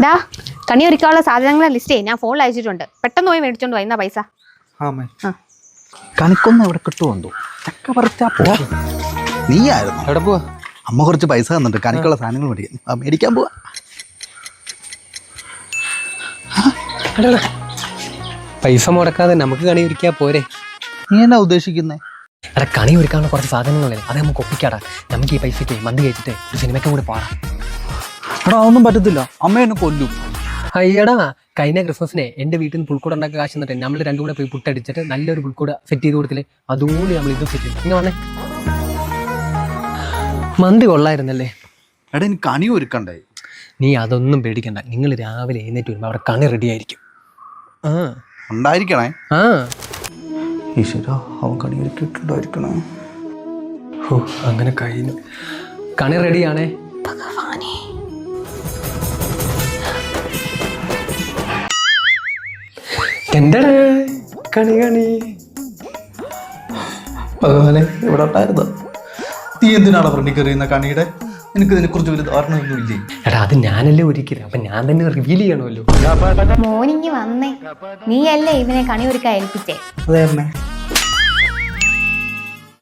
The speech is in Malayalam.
ഡാ കണി ഒരുക്കാനുള്ള സാധനങ്ങളുടെ ലിസ്റ്റേ ഞാൻ ഫോണിൽ അയച്ചിട്ടുണ്ട്. പെട്ടെന്ന് പോയി മേടിച്ചോണ്ട് പോയി. എന്നാ പൈസ? കണിക്കൊന്നും എവിടെ കിട്ടുമോ? ചക്ക പറിച്ചാ പോവാ. നീ ആയിരുന്നു എവിടെ പോവാ? അമ്മ കുറച്ച് പൈസ തന്നിട്ട് കണിക്കുള്ള സാധനങ്ങൾ മേടിക്കാൻ പോവാ. പൈസ മുടക്കാതെ നമുക്ക് കണി ഒരുക്കാ പോരെ? നീ എന്നാ ഉദ്ദേശിക്കുന്നേ? എടാ കണി ഒരുക്കാനുള്ള കുറച്ച് സാധനങ്ങളല്ലേ, അത് നമുക്ക് ഒപ്പിക്കാടാ. നമുക്ക് ഈ പൈസക്ക് മന്തി കഴിച്ചിട്ട് ഒരു സിനിമയ്ക്കും കൂടി പാടാം. എടാ അതൊന്നും പറ്റത്തില്ല, അമ്മ എന്നെ കൊല്ലും. അയ്യടാ കഴിഞ്ഞ ക്രിസ്മസിനെ എൻ്റെ വീട്ടിൽ നിന്ന് പുൽക്കൂട ഉണ്ടാക്കി കാശ് എന്നിട്ട് നമ്മൾ രണ്ടും കൂടെ പോയി പുട്ടടിച്ചിട്ട് നല്ലൊരു പുൽക്കൂട സെറ്റ് ചെയ്ത് കൊടുത്തില്ലേ, അതുകൊണ്ട് നമ്മൾ ഇത് സെറ്റ് ചെയ്തു. ഇങ്ങനെ വന്നേ, മന്തി കൊള്ളായിരുന്നല്ലേ. എടാ എനിക്ക് കണി ഒരുക്കണ്ടേ? നീ അതൊന്നും പേടിക്കണ്ട, നിങ്ങൾ രാവിലെ എഴുന്നേറ്റ് വരുമ്പോൾ അവിടെ കണി റെഡി ആയിരിക്കും. ആ ഉണ്ടായിരിക്കണേ. ആ ഈശ്വരാ, അവൻ കണി ഒരുക്കിയിട്ടുണ്ടായിരിക്കണേ. ഓ അങ്ങനെ കഴിഞ്ഞു. കണി റെഡിയാണേ. എന്താ കണി കണി ഭഗവാനെ, ഇവിടെ ഉണ്ടായിരുന്നു. നീ എന്തിനാണ് ഫ്രണ്ടിൽ കയറിയുന്ന കണിയുടെ? എനിക്ക് ഇതിനെക്കുറിച്ച് ഒരു ധാരണയൊന്നും ഇല്ലേ? എടാ അത് ഞാനല്ലേ ഒരിക്കലും, അപ്പൊ ഞാൻ തന്നെ റിവീൽ ചെയ്യണമല്ലോ. മോനിങ്ങി വന്നേ, നീയല്ലേ ഇവനെ കണി ഒരുക്കാൻ ഏൽപ്പിച്ചേ? അതെ അമ്മേ.